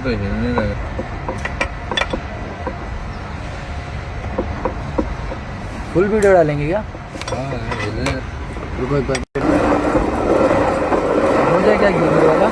तो हिलने लगा। फुल वीडियो डालेंगे क्या? हाँ हिलने। रुको एक बार, हो जाए क्या गिरने वाला?